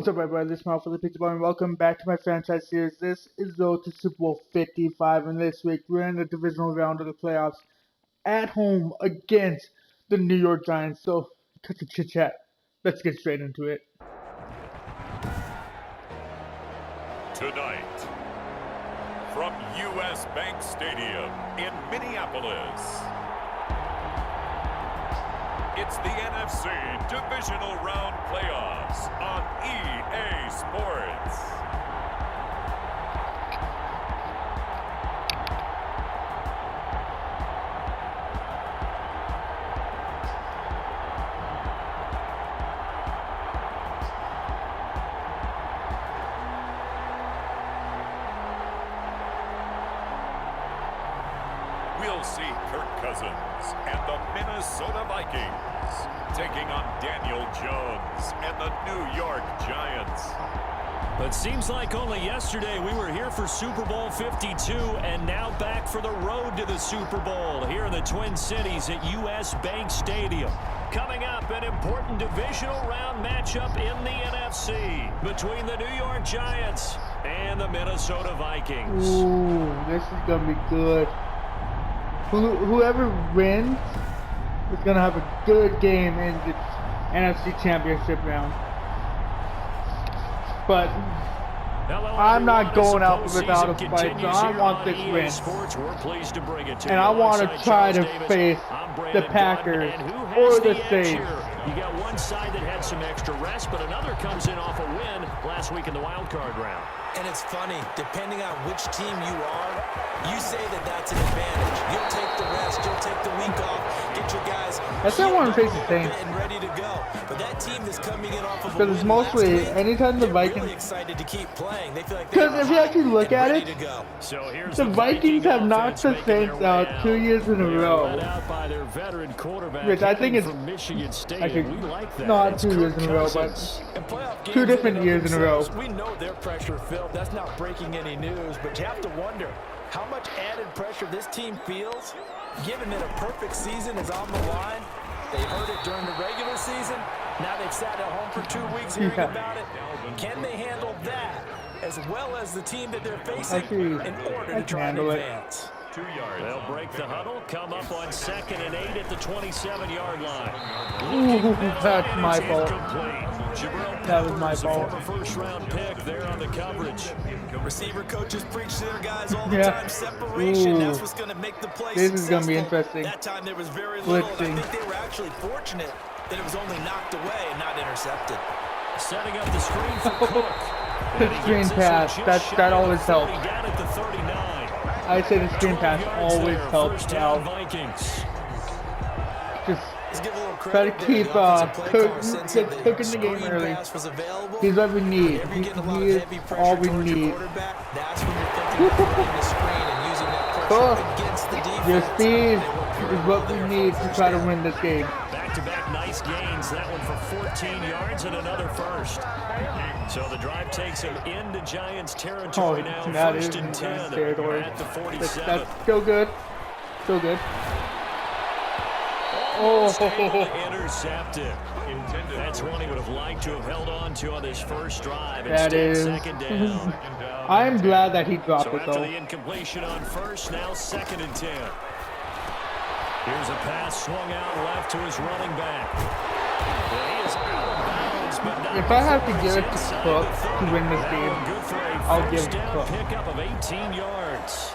What's up, everybody? This is Mal for the Pizza Boy, and welcome back to my franchise series. This is the road to Super Bowl 55, and this week we're in the divisional round of the playoffs at home against the New York Giants. So, cut the chit chat. Let's get straight into it. Tonight, from U.S. Bank Stadium in Minneapolis, it's the NFC Divisional Round Playoffs on EA Sports. We'll see Kirk Cousins and the Minnesota Vikings taking on Daniel Jones and the New York Giants. But seems like only yesterday we were here for Super Bowl 52 and now back for the road to the Super Bowl here in the Twin Cities at U.S. Bank Stadium. Coming up, an important divisional round matchup in the NFC between the New York Giants and the Minnesota Vikings. Ooh, this is going to be good. Whoever wins is going to have a good game in the NFC Championship round. But I'm not going out without a fight, so I want this win. And I want to try to face the Packers or the Saints. You got one side that had some extra rest, but another comes in off a win last week in the wild card round. And it's funny, depending on which team you are, you say that that's an advantage. You'll take the rest, you'll take the week off, get your guys That's why I want to face the Saints. and ready to go. But that team is coming in off of a Because it's win mostly last week, anytime the they're Vikings. really excited to keep playing. They feel like Because if you actually look at it, So here's the Vikings have knocked the Saints out 2 years in a row. Which I think is actually not 2 years in a row, but In playoff games, 2 different years in a row. We know they're pressure filled. That's not breaking any news, but you have to wonder how much added pressure this team feels, given that a perfect season is on the line. They heard it during the regular season. Now they've sat at home for 2 weeks hearing about it. Can they handle that as well as the team that they're facing in order to try and advance? 2 yards. They'll break the huddle, come up on 2nd and 8 at the 27-yard line. Ooh, that's my fault. That was my fault. First-round pick there on the coverage. Receiver coaches preach to their guys all the time. Separation, that's what's going to make the play This is successful. going to be interesting. That time there was very little. Blitzing. I think they were actually fortunate that it was only knocked away and not intercepted. Setting up the screen for Cook. The screen pass, that always helps. Down at the 39. I say the screen pass always helps out. Vikings. Just Let's give a little try to credit keep Cook in the game early. He's what we need. He is all we need. That's when you're thinking of running the screen and using that Cook, pressure against the defense. your speed is what we need to try to win this game. Back-to-back nice gains. That one for 14 yards and another first. So the drive takes him into Giants territory now. That First is and 10 Giants territory. at the 47. That's still good. Still good. Oh, intercepted. That's one he would have liked to have held on to on this first drive. That is. Second down. I'm glad that he dropped So it after though. the incompletion on first, now 2nd and 10. Here's a pass swung out left to his running back. Well, he is out of bounds, but not If I have to give it to inside Cook the 30. to win this game, Good for a I'll give first it to down Cook. pickup of 18 yards.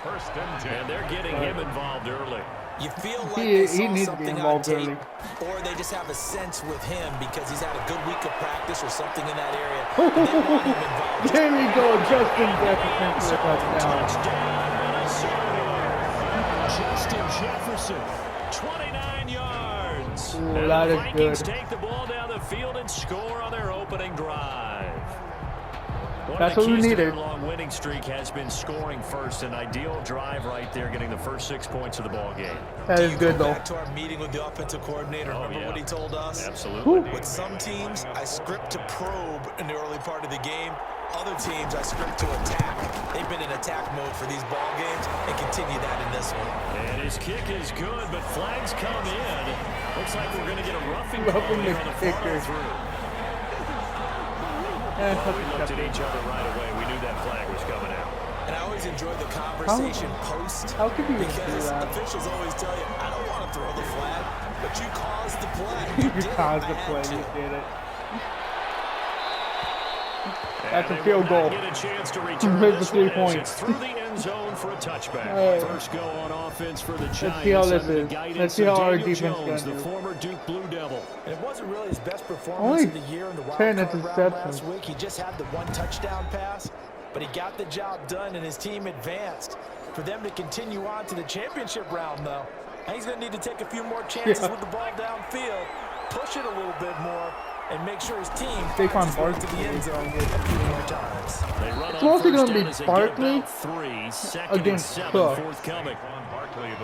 First and 10. And they're getting him involved early. You feel like He they saw needs to be something on involved tape, early. or they just have a sense with him because he's had a good week of practice or something in that area. And they want him involved. There we go, Justin Jefferson for the touchdown. Justin Jefferson, 29 yards. Ooh, And that the is Vikings good. take the ball down the field and score on their opening drive. That's what we needed. Their long winning streak has been scoring first. An ideal drive right there, getting the first 6 points of the ball game. That is good though. Back to our meeting with the offensive coordinator. Remember what he told us? Absolutely. With some teams, I script to probe in the early part of the game. Other teams, I script to attack. They've been in attack mode for these ball games and continue that in this one. And his kick is good, but flags come in. Looks like we're going to get a roughing call Roughing here the on the kicker. follow through. And Well, we looked at each other right away. We knew that flag was coming out. And I always enjoy the conversation post. How could you do because that? officials always tell you, I don't want to throw the flag, but you caused the play. You caused the play. You did it. That's a field goal. Get a chance to return Here's the this 3 one as points. it's through the end zone for a touchback. First go on offense for the Giants. Let's see how this under the is. guidance Let's see of how our Daniel defense Jones, can the do. former Duke Blue Devil. And it wasn't really his best performance Only of the year in the wild 10 card round interceptions. last week. He just had the 1 touchdown pass, but he got the job done and his team advanced. For them to continue on to the championship round, though, he's going to need to take a few more chances with the ball downfield, push it a little bit more, and make sure his team finds his way to the end zone a few more times. They run It's on mostly first going to down be as they get Barkley about 3, second against and 7 Cook. forthcoming.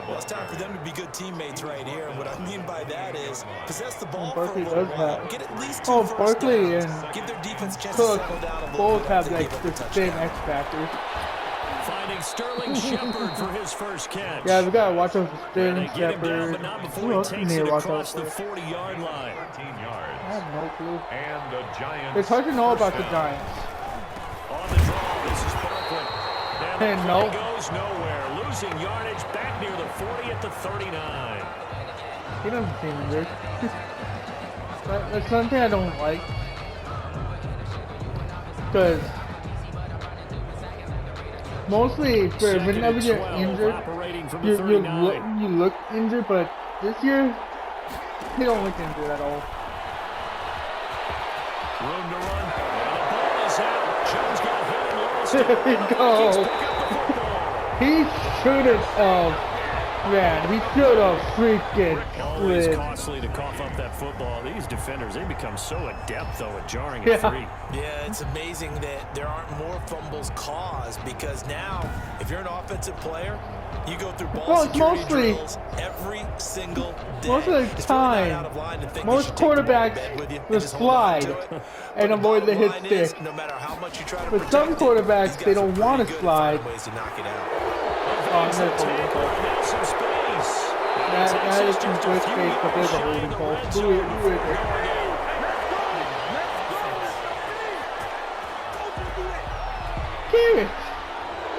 Well, it's time for them to be good teammates right here. And what I mean by that is possess the ball for a Barkley little does while, that. get at least 2 Oh, first Barkley downs, and give their defense a chance Cook to settle down a little both bit have after they like give up the a same touchdown. X factors. Finding Sterling Shepard for his first catch. Yeah, we gotta watch out for And Sterling they get him down, Shepard. but not before Who he else we takes need it to watch out across the for? 40-yard line. 13 yards. I have no clue. And the Giants. It's hard to know about the first down. Giants. On the draw, this is Barkley. And the And play no. goes nowhere. Losing yardage back near the 40 at the 39. He doesn't seem injured. That's something I don't like. Because mostly for Second whenever and you're 12, injured, operating from the you 39. look injured, but this year, he don't look injured at all. Room to run. And the ball is out. Jones got hit and lost There it. we And the go. Vikings pick up the football. He should have, man, he should have freaking Always slid. costly to cough up that football. These defenders, they become so adept, though, at jarring Yeah. it free. Yeah, it's amazing that there aren't more fumbles caused because now, if you're an offensive player, you go through ball Well, it's security mostly- drills every single day. Most of the It's really not time, out of line to think most you should take the ball to quarterbacks bed with you and will just hold on slide to it. and But avoid the bottom hit line is, stick. no matter how much you try to But protect some it, quarterbacks, these they guys don't are wanna pretty good at slide. finding ways to knock it out. Oh, Evades the that's a holding tackle, call. and now some space. That is some Just a good few space, but there's a yards holding shy of the call. red Who zone is before it? going out. Kidding.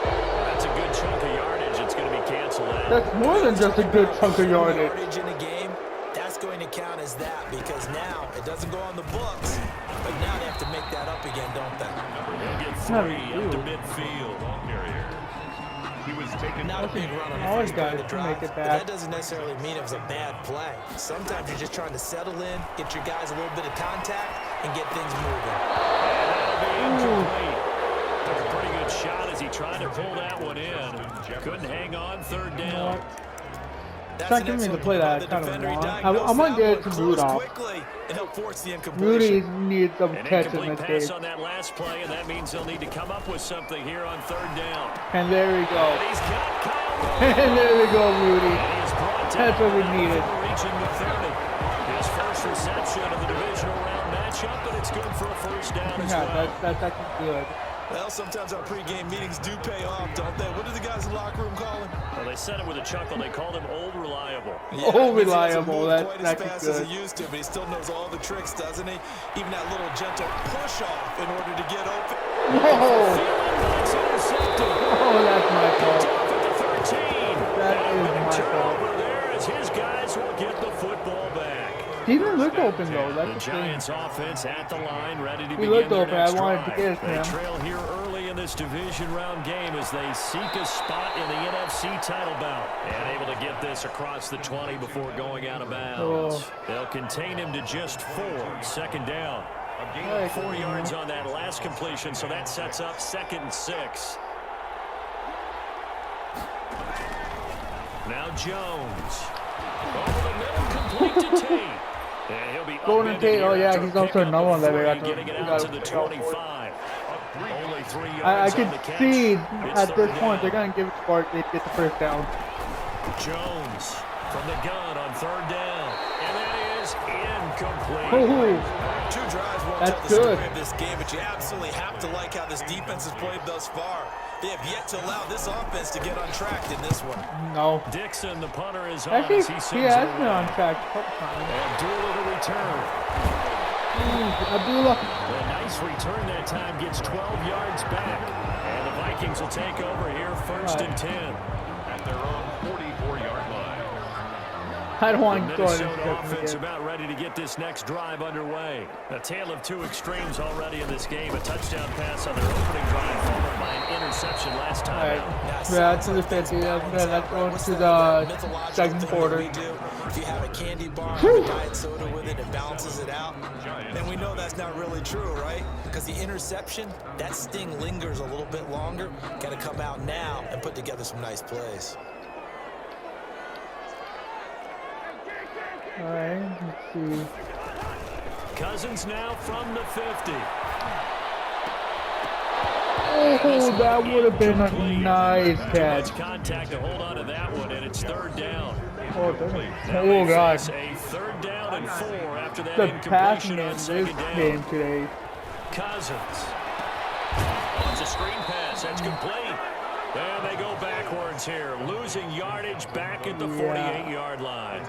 That's a good chunk of yardage. It's going to be canceled out. That's more than just a good chunk of yardage. In a game, that's going to count as that because now it doesn't go on the books, but now they have to make that up again, don't they? They'll get Not 3 a up to deal. midfield. Carrier. He was taken Not a big run on the Always first play of got the to drive, make it but back. that doesn't necessarily mean it was a bad play. Sometimes you're just trying to settle in, get your guys a little bit of contact, and get things moving. And that'll be incomplete. Took a pretty good shot as he tried to pull that one in. Couldn't hang on third down. It's not giving me to play that kind of long. I'm gonna get it to Rudolph. Rudy needs some An catch in incomplete this pass game. on that last play, and that means they'll need to come up with something here on third down. And there we go. And he's got Kyle. And there we go, Rudy. And he is brought That's down what we now needed. before reaching the 30. His first reception of the divisional round matchup, and it's good for a first down as Yeah, well. that's actually good. Well, sometimes our pregame meetings do pay off, don't they? What do the guys in the locker room call him? Well, they said it with a chuckle. They called him Old Reliable. Yeah, Oh, that means he doesn't reliable. move That's quite as actually fast as good. he used to, but he still knows all the tricks, doesn't he? Even that little gentle push off in order to get open. Whoa! It's intercepted. Oh, that's my fault. Off at the 13. That And a is big my turnover fault. there as his guys will get the football back. He didn't look open though. The That's the thing. Giants offense at the line, ready to He begin looked their open. I next wanted to drive. get it to They him. trail here early in this division round game as they seek a spot in the NFC title bout. And able to get this across the 20 before going out of bounds. Oh. They'll contain him to just 4. Second down. 4 yards on that last completion, so that sets up 2nd and 6. Now Jones. Over the middle, complete to Tate. And he'll be Golden upended Tate, oh here yeah, after he's a also pickup another of one that we 3, got to- getting it we out gotta to the watch out for. 25. Only 3 yards I on could the catch. see It's at this third point they're down. gonna give it to Barkley to get the first down. Jones from the gun on 3rd down. And that is incomplete. Ooh, 2 drives won't That's tell the good. story of this game, but you absolutely have to like how this defense has played thus far. They have yet to allow this offense to get untracked in this one. no. Dixon, the punter, is on Actually, as he he sends has it been away. on track a couple times. And Doolittle to return. Abdullah. A nice return that time, gets 12 yards back. And the Vikings will take over here, first and 10. At their own 44-yard line. I don't want to go Minnesota offense about ready to get this next drive underway. A tale of two extremes already in this game. A touchdown pass on their opening drive, followed by an interception last time out. Yeah, to the 50. That's going to the second quarter. If you have a candy bar and a diet soda with it, it balances it out. And we know that's not really true, right? Because the interception, that sting lingers a little bit longer. Got to come out now and put together some nice plays. All right, let's see. Cousins now from the 50. Oh, that would have been a nice catch. Contact to hold on to that one, and it's third down. Oh, God. A third down and 4 after that The incompletion passing in on this second down. game today. Cousins. Oh, it's a screen pass. That's complete. And they go backwards here, losing yardage back at the 48-yard line.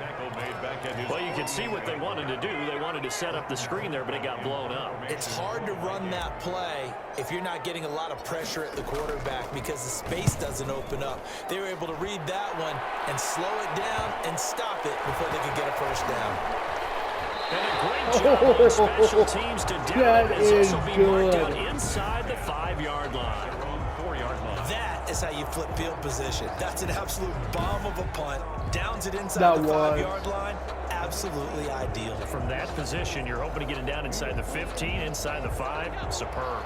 Well, you can see what they wanted to do. They wanted to set up the screen there, but it got blown up. It's hard to run that play if you're not getting a lot of pressure at the quarterback because the space doesn't open up. They were able to read that one and slow it down and stop it before they could get a first down. And a great job on special teams to do That it, as this is will be marked out good. inside the 5-yard line. That is how you flip field position. That's an absolute bomb of a punt. Downs it inside That the was. 5-yard line. Absolutely ideal. From that position, you're hoping to get it down inside the 15, inside the 5. Superb.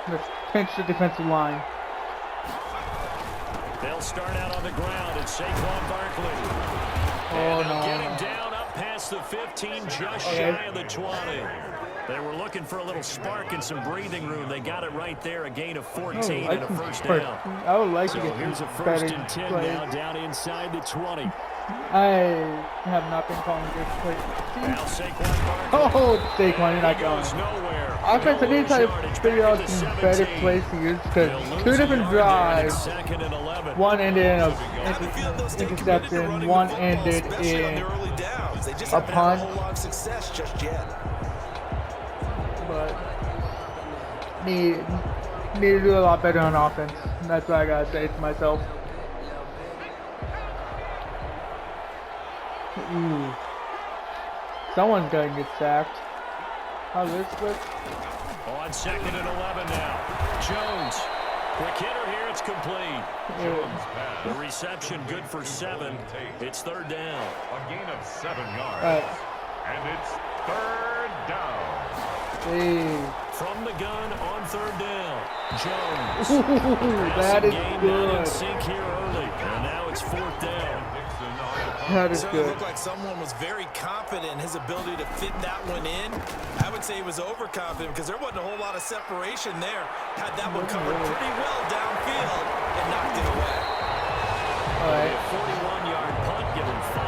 Let's pinch the defensive line. They'll start out on the ground, and Saquon Barkley. Oh, And they'll no. get him down up past the 15, just shy of the 20. They were looking for a little spark and some breathing room. They got it right there, a gain of 14 and a first down. I would like So to get here's a some first better and 10 plays. now, down inside the 20. I have not been calling good plays. Now Saquon Barkley. Oh, Saquon, you're not He going. goes nowhere. Offense, I need to try to Yardage figure back out at the some better 17. plays to use They'll because lose two a different yard there, and it's drives. second and 11. One ended in I have a feeling they'll stay committed to interception, running one the football, ended especially on in the early downs. They just a haven't had a punt. whole lot of success just yet. But need to do a lot better on offense. That's what I gotta say to myself. Ooh. Someone's gonna get sacked. How's this look? On second and 11 now. Jones. Quick hitter here. It's complete. The reception good for 7. It's third down. A gain of 7 yards. And it's third down. Hey. From the gun on third down. Jones. That is Game not in good. sync here early. And now it's fourth down. That is Certainly good. looked like someone was very confident in his ability to fit that one in. I would say he was overconfident because there wasn't a whole lot of separation there. Had that one covered pretty well downfield and knocked it away. All right. A 41-yard punt, given 5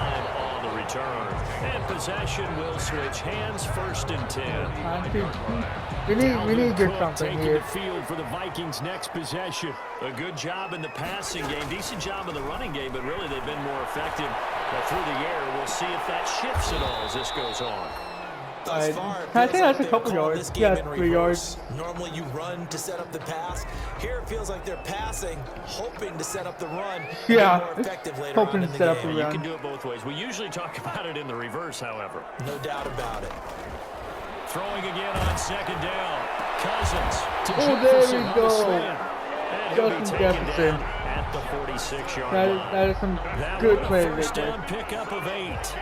on the return. And possession will switch hands, first and 10. We need to get Cook something taking here. the field for the Vikings' next possession. A good job in the passing game, decent job in the running game, but really they've been more effective through the air. We'll see if that shifts at all as this goes on. Thus far, it I feels think like that's a they've couple called yards. this game Yeah, in 3 reverse. yards. Normally you run to set up the pass. Here it feels like they're passing, hoping to set up the run. Yeah, Be more effective later hoping on to in the set up game. the You run. can do it both ways. We usually talk about it in the reverse, however. No doubt about it. Throwing again on second down. Cousins to Oh, there Jefferson we on go. the slant. And he'll be Justin taken Jefferson. down at the 46-yard line. That is some That good one a plays right first there. down pickup of 8.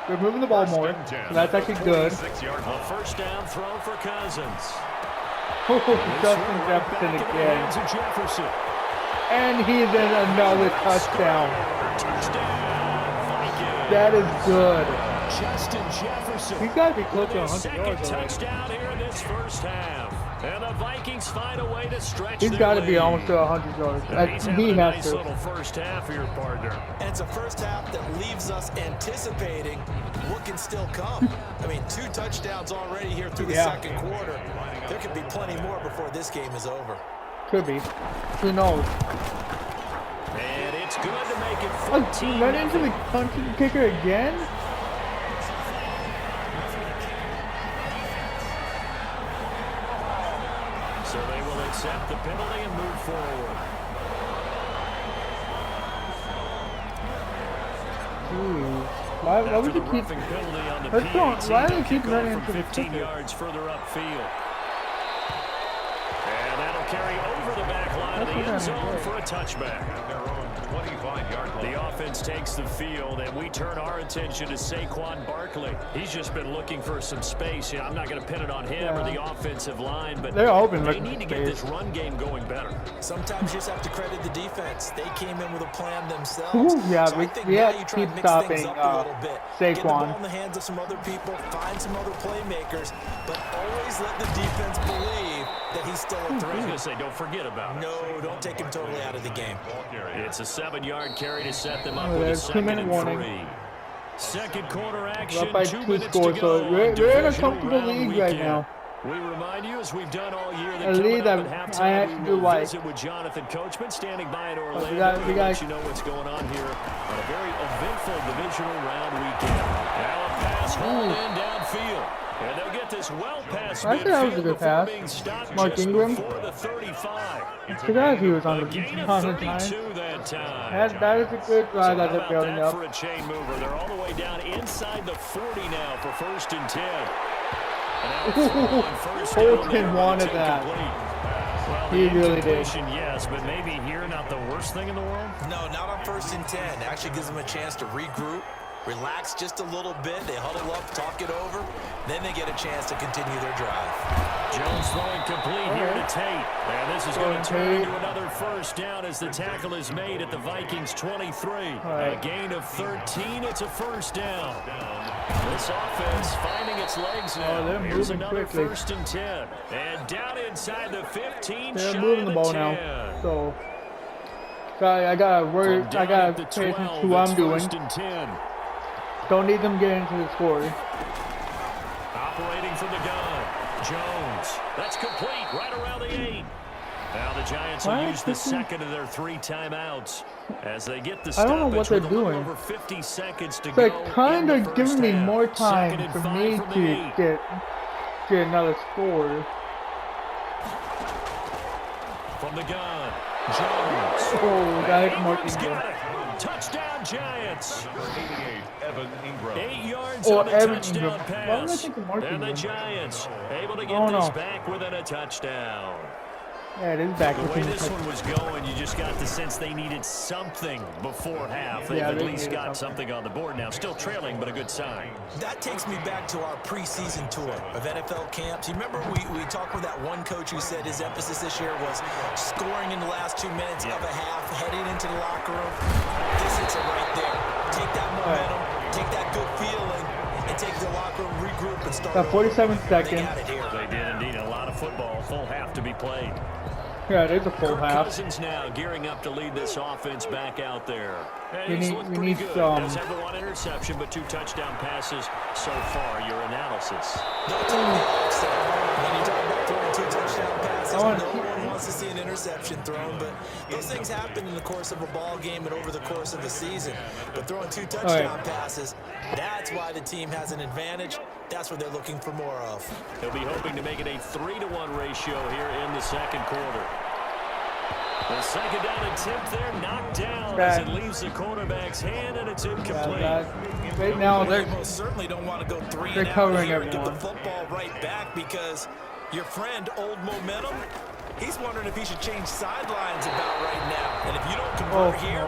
We're moving the ball more, so that's actually good. A first down throw for Cousins. Oh, This Justin one right Jefferson back in the again. hands of Jefferson. And he's in another touchdown. Touchdown, Vikings. That is good. Justin Jefferson. He's got to be close to His 100 second yards already. touchdown here in this first half. And the Vikings find a way to stretch He's their got to be lead. almost to 100 yards. He's He having a has nice to. little first half here, partner. And it's a first half that leaves us anticipating what can still come. I mean, 2 touchdowns already here through the second quarter. There could be plenty more before this game is over. Could be. Who knows? And it's good to make it 14. Run into the country kicker again? So they will accept the penalty and move forward. Why would you keep... Penalty on the Let's go. Why do they keep running from into the 15 kicker? yards further upfield? And that'll carry over the back line of the end zone for a touchback. The offense takes the field, and we turn our attention to Saquon Barkley. He's just been looking for some space. I'm not going to pin it on him or the offensive line, but they're open. They need to get this run game going better. Sometimes you just have to credit the defense. They came in with a plan themselves. Ooh, yeah, so we have to keep stopping Saquon. Get the ball in the hands of some other people, find some other playmakers, but always let the defense believe that he's still a threat. I was going to say, don't forget about it. No, don't take him totally out of the game. It's a 7-yard carry to set them up with a 2-minute and 3. Second quarter action, up by 2 2 minutes scores, to so go. we're in a comfortable league right now. We remind you, as we've done all year, that A lead coming up that at I halftime, actually we do will like. visit with Jonathan Coachman standing by in Orlando. we got let you know what's going on here on a very eventful divisional round weekend. Now a pass hauled in downfield. And they'll get this well past I think that was a good pass. Mark Ingram. The 35. Forgot he was on the Gain of time. 32 that time. That is a good drive that they're building up. For a chain mover. They're all the way down inside the 40 now for 1st and 10. Colton wanted that. Well, He really did. Yes, but maybe here not the worst thing in the world. No, not on 1st and 10. Actually gives them a chance to regroup, relax just a little bit. They huddle up, talk it over. Then they get a chance to continue their drive. Jones throwing complete here to Tate. And this is going to turn into another 1st down as the tackle is made at the Vikings 23. A gain of 13. It's a 1st down. This offense finding its legs now. They're Here's moving another quickly. 1st and 10. And down inside the 15. They're moving the ball now. So I gotta worry. I gotta pay attention to what I'm doing. 1st and 10. Don't need them getting into the score. Operating from the gun. Jones. That's complete right around the 8. Now the Giants will use the second of their 3 timeouts as they get the I don't know what they're doing. Over 50 seconds to They're go kind in the of giving me first half. more time 2nd and for 5 me from the to 8. get another score. From the gun. Jones. Oh, that is Mark Ingram's Ingram. got it. Touchdown Giants. 8 yards Or on the Evan touchdown Ingram. Why would I pass. think of Mark And the Ingram? Giants able to get Oh, this no. back within a touchdown. Yeah, it is back. The way this one was going, you just got the sense they needed something before half. They've at they least needed got something on the board now. Still trailing, but a good sign. That takes me back to our preseason tour of NFL camps. You remember we talked with that one coach who said his emphasis this year was scoring in the last 2 minutes of a half, heading into the locker room. This is it right there. Take that momentum, take that good feeling, and take the locker room, regroup, and start. Got 47 seconds. They got it here. They did indeed. A lot of football. Full half to be played. Yeah, it is a full Kirk half. Cousins now gearing up to lead this offense back out there. And We he's need- looked we pretty need good. some- Does have the 1 interception, but 2 touchdown passes so far. Your analysis. Don't take the offset. When you talk about throwing 2 touchdown passes, I want no to- one wants to see an interception thrown, but those things happen in the course of a ball game and over the course of the season. But throwing 2 touchdown passes, that's why the team has an advantage. That's what they're looking for more of. They'll be hoping to make it a 3-to-1 ratio here in the second quarter. The second down attempt there knocked down as it leaves the quarterback's hand, and it's incomplete. Right now, They they're most certainly don't want to go 3 they're and out covering here and get everyone. the football right back because your friend, Old Momentum, he's wondering if he should change sidelines about right now. And if you don't convert here,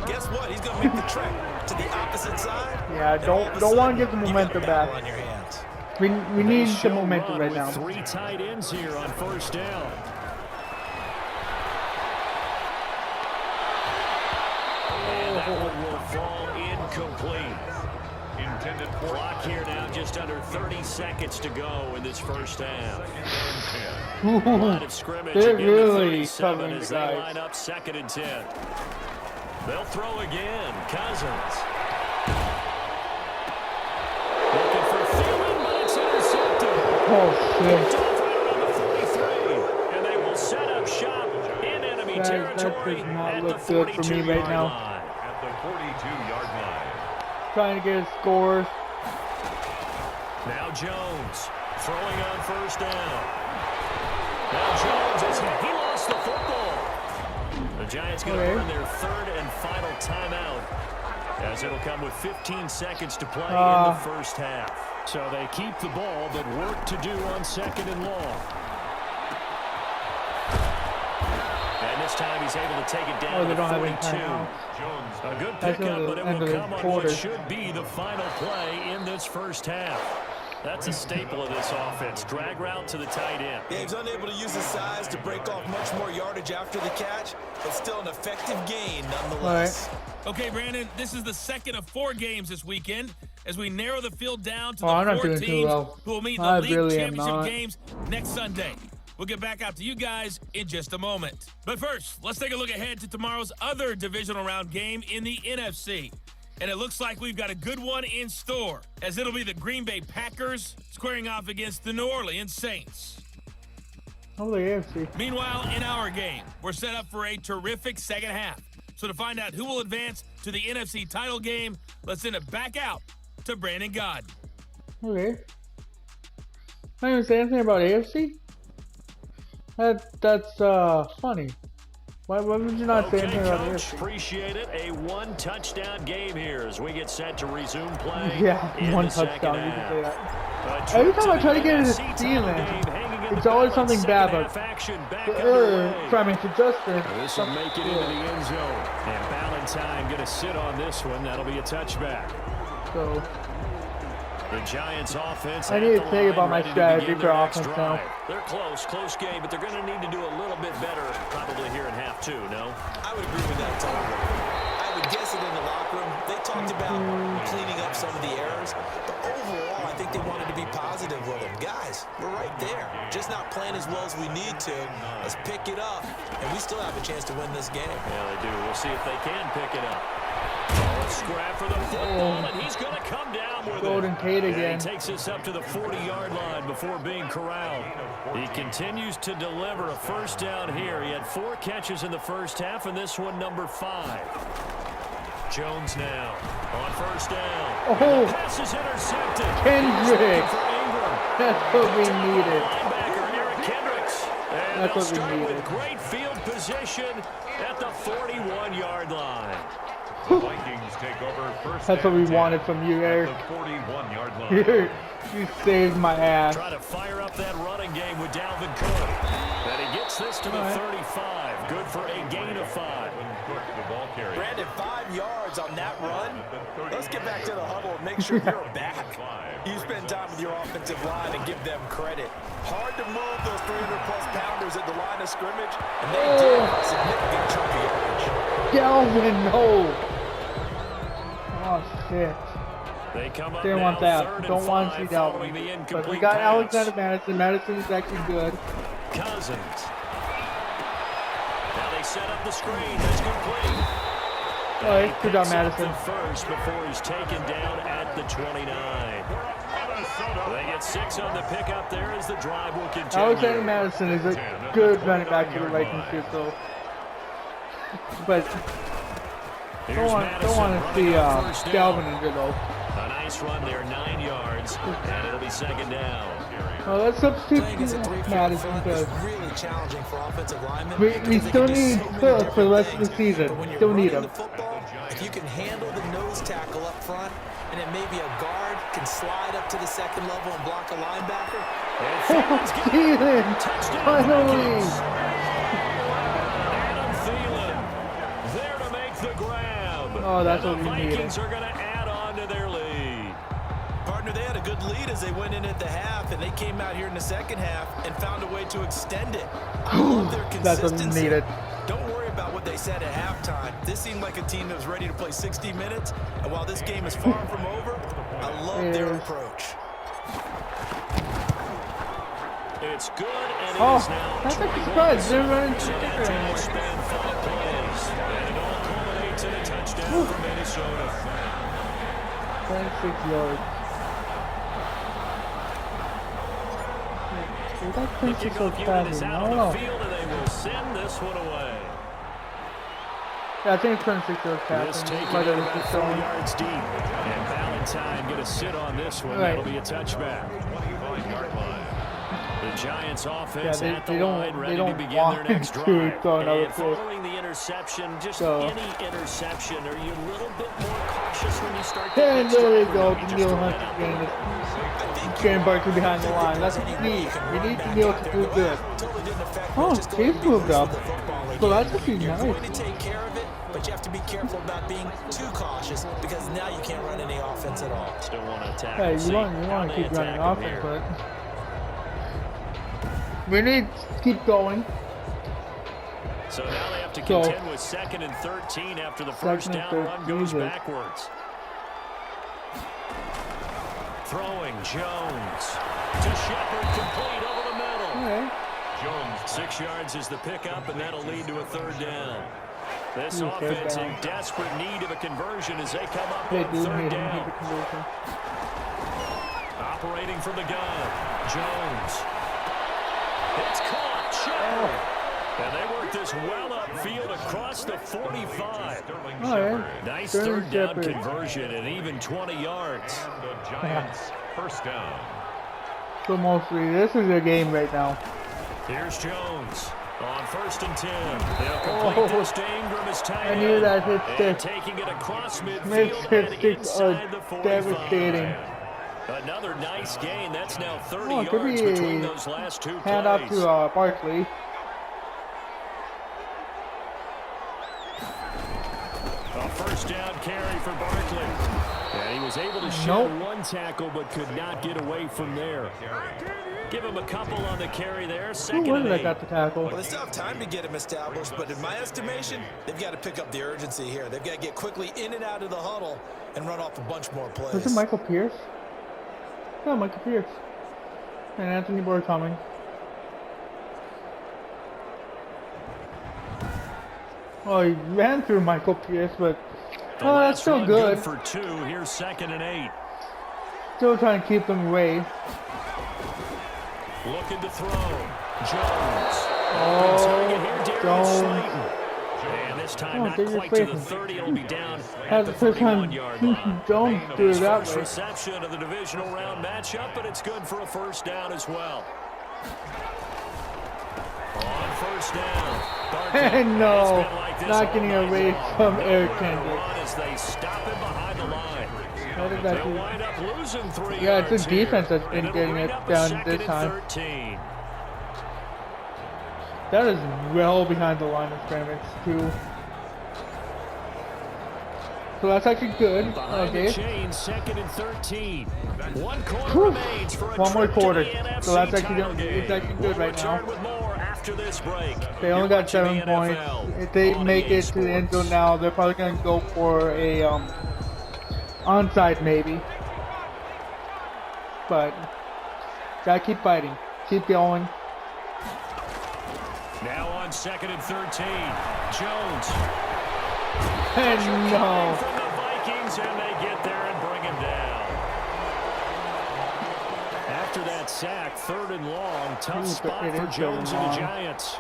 guess what? He's going to make the trek to the opposite side. Yeah, and all of a don't want to sudden, get the you got a momentum battle back. on your hands. We need the Show momentum run right with now. 3 tight ends here on 1st down. And that one will fall incomplete. Clock here now, just under 30 seconds to go in this first half. Line of scrimmage They're again to really 37 covering as the they guys. line up 2nd and 10. They'll throw again. Cousins. Looking for Thielen, but it's intercepted. Oh, shit. Right around the 43, and they will set up shop in enemy territory. territory does not at look the good for me right 42-yard now. line. At the 42-yard line. Trying to get a score. Now Jones throwing on first down. Now Jones is hit. He lost the football. The Giants going to earn their third and final timeout, as it'll come with 15 seconds to play in the first half. So they keep the ball, but work to do on second and long. And this time he's able to take it down to the 42. A good pickup, but it will come on what should be the final play in this first half. That's a staple of this offense. Drag route to the tight end. Yeah, he's unable to use his size to break off much more yardage after the catch, but still an effective gain nonetheless. Okay, Brandon, this is the second of 4 games this weekend as we narrow the field down to I'm the not 4 doing too teams well. who will meet in I the league really am championship not. games next Sunday. We'll get back out to you guys in just a moment. But first, let's take a look ahead to tomorrow's other divisional round game in the NFC. And it looks like we've got a good one in store, as it'll be the Green Bay Packers squaring off against the New Orleans Saints. Oh, the AFC. Meanwhile, in our game, we're set up for a terrific second half. So to find out who will advance to the NFC title game, let's send it back out to Brandon Godden. Okay. I didn't even say anything about AFC? That's funny. Why would you not say anything about Coach, AFC? appreciate it. A one-touchdown game here as we get set to resume play. Yeah, in one the second touchdown. You half. can say that. A Every trip time I try to the get into NFC title Stealing, game hanging in it's the always balance. something bad, Second but half action back underway. trying to Justin. This will make it into the end zone. And Ballantyne going to sit on this one. That'll be a touchback. So The Giants offense. I need to think about my strategy for offense now. They're close game, but they're going to need to do a little bit better probably here in half 2, no? I would agree with that totally. I would guess it in the locker room. They talked about cleaning up some of the errors, but overall, I think they wanted to be positive with them. Guys, we're right there. Just not playing as well as we need to. Let's pick it up, and we still have a chance to win this game. Yeah, they do. We'll see if they can pick it up. Scrap for the football, and he's going to come down with Golden it. Tate And again. he takes us up to the 40-yard line before being corralled. He continues to deliver a first down here. He had 4 catches in the first half, and this one number 5. Jones now on first down. Oh, The pass is intercepted. Kendrick. For Ingram. That's what we needed. Linebacker Eric Kendricks. And That's they'll what we start needed. with great field position at the 41-yard line. The Vikings take over first. That's what we and 10 wanted from you, at Eric. the 41-yard line. You saved my ass. Try to fire up that running game with Dalvin Cook. And he gets this to the 35. Good for a gain of 5. Cook, the ball carrier. Brandon, 5 yards on that run. Let's get back to the huddle and make sure you're back. You spend time with your offensive line and give them credit. Hard to move those 300-plus pounders at the line of scrimmage, and they did a significant chunk of yardage. Galvin, no. Oh, shit. They come up Didn't now, want that. 3rd and Don't want to 5 see following Galvin. the But incomplete we got pass. Alexander Madison. Madison is actually good. Cousins. Now they set up the screen. That's complete. Oh, it's good job, Picks up Madison. the first before he's taken down at the 29. They get 6 on the pickup there as the drive will continue. Alexander Madison is a good running back for the Vikings too, so. But don't want to see Galvin injured though. A nice run there, 9 yards, and it'll be second down. Well, let's substitute Playing as a 3-4 Madison front because is really challenging for offensive linemen. we because they still can do need so many Cook for the rest of different the things. season. But when you're Still need running him. the football, if you can handle the nose tackle up front, and then maybe a guard can slide up to the second level and block a linebacker. Thielen, finally. Adam Thielen there to make the grab. Oh, that's and what we the needed. Vikings are going to add on to their lead. Partner, they had a good lead as they went in at the half, and they came out here in the second half and found a way to extend it. I love their That's consistency. what we needed. Don't worry about what they said at halftime. This seemed like a team that was ready to play 60 minutes, and while this game is far from over, I love their approach. It's good, and it Oh, is now that's like 21 surprise. They're running So that two drive spanned 5 plays, and it all culminates in a touchdown for Minnesota. 26 yards. That The 26 kickoff yards unit is passing. I out don't on know. the field, and they will send this one away. Yeah, I think it's 26 yards This passing. taken But in it was about just 4 showing. yards deep. And Valentine going to sit on this one. Right. That'll be a touchback. 25-yard line. The Giants offense Yeah, at the they don't- line, they ready don't to begin want their next to drive. throw another And pick. following the interception, just So- any interception, are you a little bit more cautious when you start And getting there we extra, go. or do you just Neil throw Hunt it out again. there? Shane Barkley behind the line. That's what we need. We need Neil to do good. Totally didn't affect Oh, me. Just go Chase and be moved loose up. with the football So again. that's actually You're nice. going to take care of it, but you have to be careful about being too cautious because now you can't run any offense at all. Still want to attack. Hey, See you want how to they keep running attack him offense, here. but we need to keep going. So now they have to So- contend with 2nd and 13 after the first Second and down run 13, goes Jesus. backwards. Throwing Jones to Shepard, complete over the middle. All right. Jones 6 yards is the pickup, and that'll lead to a 3rd down. This Ooh, third offense down. in desperate need of a conversion as they come up They on do 3rd need to down. keep the conversion. Operating from the gun, Jones. It's caught, Shepard. And they work this well upfield across the 45. Sterling All right. Shepard. Nice Sterling 3rd down Shepard. conversion and even 20 yards. And the Giants first down. So mostly, this is a game right now. Here's Jones on 1st and 10. They'll complete Oh, this to Ingram as tight I knew end. that hit And stick. taking it across midfield Missed and sticks inside the are 45. devastating. Another nice gain. That's now 30 Oh, it could yards be between those last 2 Hand off plays. to Barkley. A first down carry for Barkley. And he was able to shed Nope. one tackle but could not get away from there. Give him a couple on the carry there. Who 2nd was and that 8. got the tackle? Well, they still have time to get him established, but in my estimation, they've got to pick up the urgency here. They've got to get quickly in and out of the huddle and run off a bunch more plays. Was it Michael Pierce? No, Michael Pierce. And Anthony Boyd coming. Oh, he ran through Michael Pierce, but The oh, that's last still run good. for 2. Here's 2nd and 8. Still trying to keep them away. Looking to throw. Jones. Oh, Target here, Darius Jones. Slayton. And this time Oh, not Darius quite to the Slayton. 30. It'll be down at That's the the first time 31-yard line. Jones threw it His that first way. reception of the divisional round matchup, but it's good for a first down as well. On first down. Barkley. And no, It's been like this not all getting night away long. from Eric Nowhere to Kendrick. run as they stop him behind the line. How did that They'll do? wind up losing 3 Yeah, it's yards the defense here. that's been And it'll getting bring it up a down 2nd this and time. 13. That is well behind the line of scrimmage, too. So that's actually good. Behind the Okay. chains, 2nd and 13. 1 quarter Whew. remains for a One more trip to quarter. the NFC So that's actually title good. It's game. actually good We'll right now. return with more after this break. They You're only got watching 7 the points. NFL If they on make EA it to the end zone Sports. now, they're probably going to go for a onside maybe. But gotta keep fighting, keep going. Now on 2nd and 13. Jones. And no, From the Vikings, and they get there and bring him down. After that sack, 3rd and long, tough Ooh, spot it for is Jones third and and the long. Giants.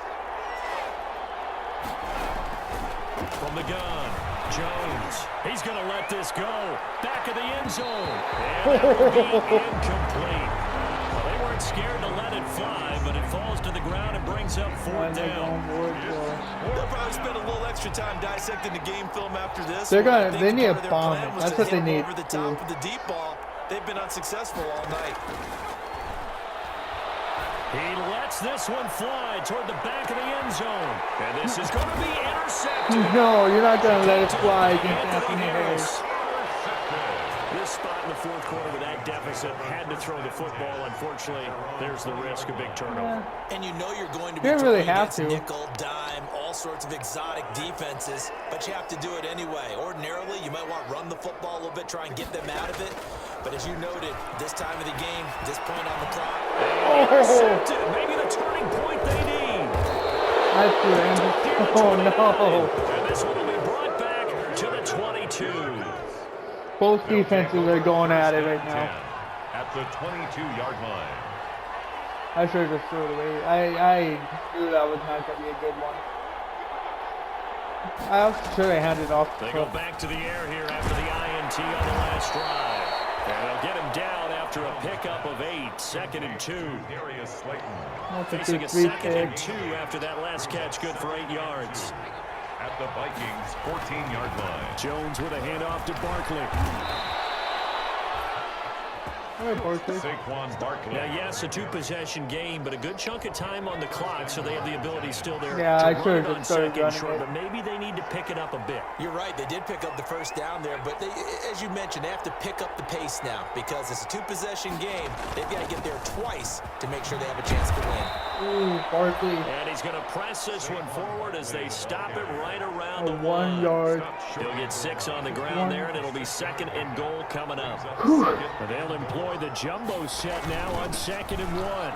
From the gun, Jones. He's going to let this go. Back of the end zone. And that will be incomplete. Well, they weren't scared to let it fly, but it falls to the ground and brings up 4th and they're down. going board, so. They'll probably spend a little extra time dissecting the game film after this. They're but I gonna- think they need part a of their bomb. plan was That's to what they hit 'em need over the to top do. of the deep ball. They've been unsuccessful all night. He lets this one fly toward the back of the end zone. And this is going to be intercepted. No, you're not gonna let it fly against Anthony Harris. This spot in the 4th quarter with that deficit had to throw the football. Unfortunately, there's the risk of big turnover. And you know you're going to be They don't really throwing have against to. nickel, dime, all sorts of exotic defenses, but you have to do it anyway. Ordinarily, you might want to run the football a little bit, try and get them out of it. But as you noted, this time of the game, this point on the clock, Intercepted. Maybe the turning point they need. That's good. Oh no. And this one will be brought back to the 22. Both defenses are going at it right now. At the 22-yard line. I should have just threw it away. I knew that was not gonna be a good one. I also should have handed off to They go Cook. back to the air here after the INT on the last drive. And they'll get him down after a pickup of 8. 2nd and 2. That's a Facing good a free 2nd and pick. 2 after that last catch, good for 8 yards. At the Vikings' 14-yard line. Jones with a handoff to Barkley. All right, Barkley. Saquon Barkley. Now, yes, a 2-possession game, but a good chunk of time on the clock, so they have the ability still there Yeah, to I run should've it on just started 2nd and running short, it. but maybe they need to pick it up a bit. You're right. They did pick up the first down there, but they, as you mentioned, they have to pick up the pace now because it's a 2-possession game. They've got to get there twice to make sure they have a chance to win. Ooh, Barkley. And he's going to press this one forward as they stop it right around the 1 yard. He'll get 6 on the ground there, and it'll be 2nd and goal coming up. But they'll employ the jumbo set now on 2nd and 1.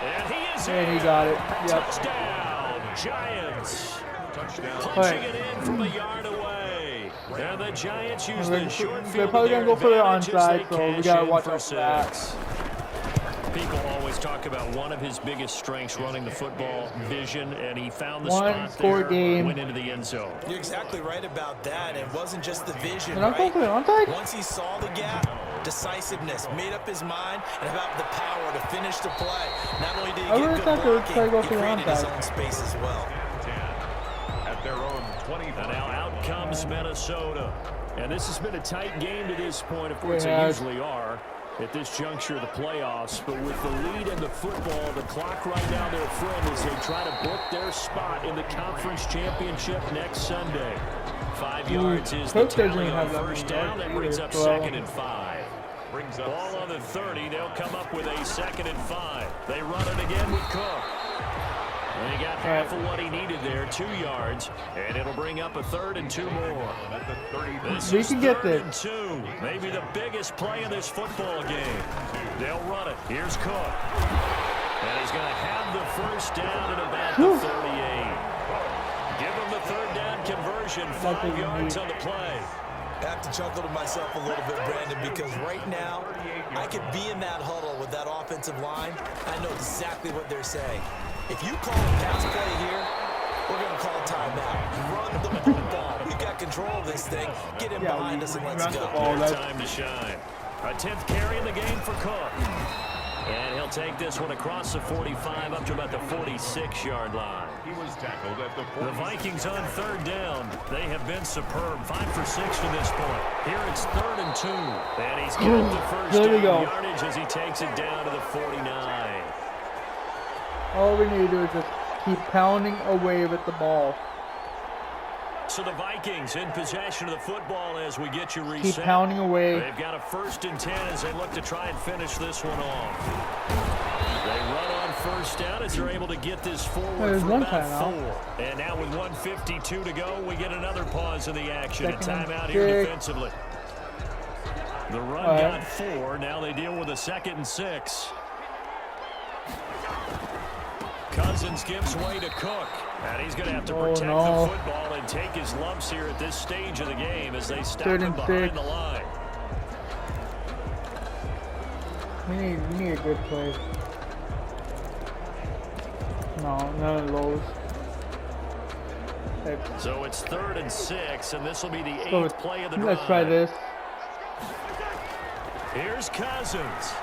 And he is And in. he got it. Yep. Touchdown, Giants. Touchdown. Punching it in from a yard away. And the Giants use the short They're field probably to gonna their go for the advantage as they onside, so we cash gotta in watch for out for that. 6. People always talk about one of his biggest strengths running the football, vision, and he found the One spot score there, game. went into the end zone. You're exactly right about that. It wasn't just the vision, Did I go right? for the onside? Once he saw the gap, decisiveness, made up his mind, and about the power to finish the play. Not only did I he would've get thought good they would try to go blocking, he for the created his onside. own space as well. 10 at their own 25. And now out comes Minnesota. And this has been a tight game to this point. Of course, It they has. usually are at this juncture of the playoffs. But with the lead in the football, the clock right now, their friend, as they try to book their spot in the conference championship next Sunday. 5 yards is the Cook doesn't tally on have that first many down. yards That brings up either, so- 2nd and 5. Brings up Ball on the 30. They'll come up with a 2nd and 5. They run it again with Cook. And he got half of what he needed there, 2 yards, and it'll bring up a 3rd and 2 more. at the 30. This We is can get 3rd this. and 2, maybe the biggest play in this football game. They'll run it. Here's Cook. And he's going to have the first down at about the 38. Give him the 3rd down conversion, 5 yards on the play. I have to chuckle to myself a little bit, Brandon, because right now, I could be in that huddle with that offensive line. I know exactly what they're saying. If you call a pass play here, we're going to call timeout. Run the football. We've got control of this thing. Get him behind us and let's run the go. ball. Their that's- time to shine. A 10th carry in the game for Cook. And he'll take this one across the 45 up to about the 46-yard line. He was tackled at the The 40. Vikings on 3rd down. They have been superb. 5 for 6 to this point. Here it's 3rd and 2. And he's got the first There we down go. yardage as he takes it down to the 49. All we need to do is just keep pounding away with the ball. So the Vikings in possession of the football as we get you reset. Keep pounding away. They've got a 1st and 10 as they look to try and finish this one off. They run on 1st down as they're able to get this forward There's for one about timeout. 4. And now with 1:52 to go, we get another pause in the action. A 2nd and timeout here 6. defensively. The run All right. got 4. Now they deal with a 2nd and 6. Cousins gives way to Cook. And he's going to have to protect no. the football and take his lumps here at this stage of the game as they stop 3rd him and behind 6. the line. We need a good play. No, none of those. So it's 3rd and 6, and this will be the 8th So play of the drive. let's try this. Here's Cousins.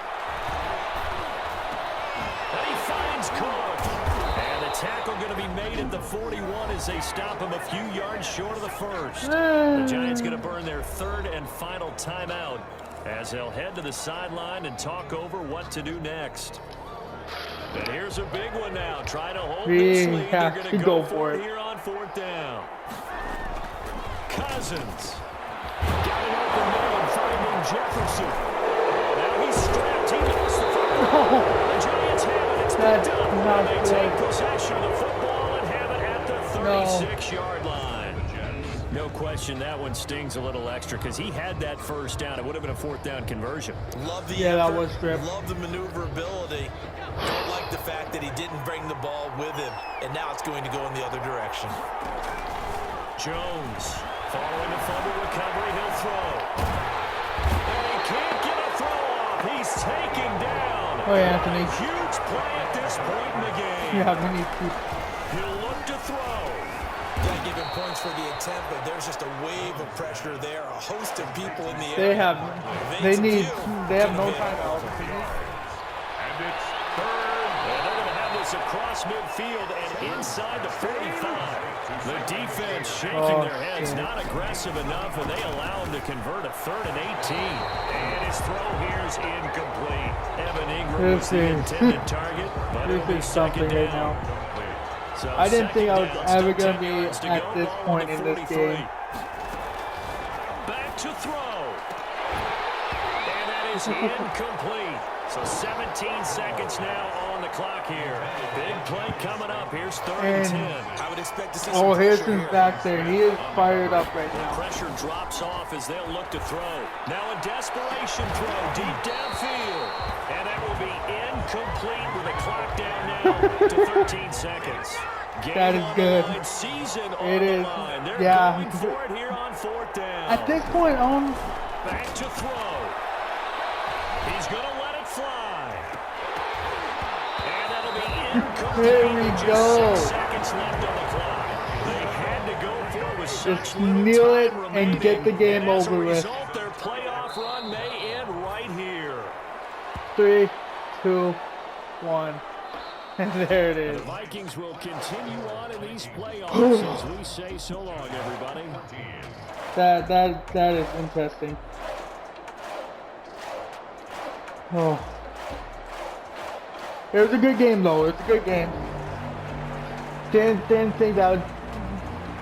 And he finds Cook. And the tackle going to be made at the 41 as they stop him a few yards short of the 1st. The Giants going to burn their 3rd and final timeout as they'll head to the sideline and talk over what to do next. And here's a big one now. Try to hold We this lead. They're have going to to go go for it. here on 4th down. Cousins. Got it open there and finding Jefferson. Now he's strapped. He lost the football. The Giants have it. It's been That's done. not They good. take possession of the football and have it at the 36-yard line. No question that one stings a little extra because he had that 1st down. It would have been a 4th down conversion. Love the Yeah, that effort, was stripped. love the maneuverability. Don't like the fact that he didn't bring the ball with him, and now it's going to go in the other direction. Jones following the fumble recovery. He'll throw. And he can't get a throw off. He's taken down. Oh, yeah, Anthony. A huge play at this point in the game. Yeah, we need to. He'll look to throw. Got to give him points for the attempt, but there's just a wave of pressure there. A host of people in the They area. have no timeouts. And it's third. And they're going to have this across midfield and inside the 45. The defense shaking their heads, not aggressive enough, and they allow him to convert a 3rd and 18. And his throw here is incomplete. Evan Ingram was the intended target, but it'll be second down. Right now. So I didn't think I was ever going to be yards to at go, this ball point on in the this 43. game. Back to throw. And that is incomplete. So 17 seconds now on the clock here. Big play coming up. Here's 3rd and 10. I would expect to see some Oh, pressure Harrison's here. back there. He is fired up right The now. pressure drops off as they'll look to throw. Now a desperation throw deep downfield. And that will be incomplete with a clock down now to 13 seconds. Game That is on good. the line, season on It the is. line. They're Yeah. going for it here on 4th down. At this point, Back to throw. He's going to let it fly. And that'll be incomplete. There we with go. just 6 seconds left on the clock. They had to go for it with such Just little kneel time it and remaining. get the game And as over a with. result, their playoff run may end right here. 3, 2, 1. And there it The is. Vikings will continue on in these playoffs as we say so long, everybody. That is interesting. Oh. It was a good game though. It was a good game. Didn't think that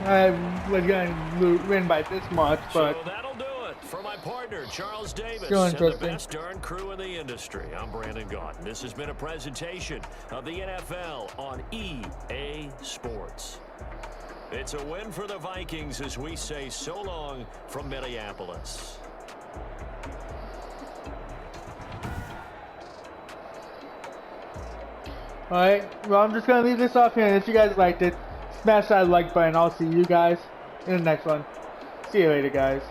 I was gonna win by this much, but So that'll do it for my partner, Charles Davis, Still and the interesting. best darn crew in the industry. I'm Brandon Gaunt. This has been a presentation of the NFL on EA Sports. It's a win for the Vikings as we say so long from Minneapolis. alright. Well, I'm just gonna leave this off here, and if you guys liked it, smash that like button. I'll see you guys in the next one. See you later, guys.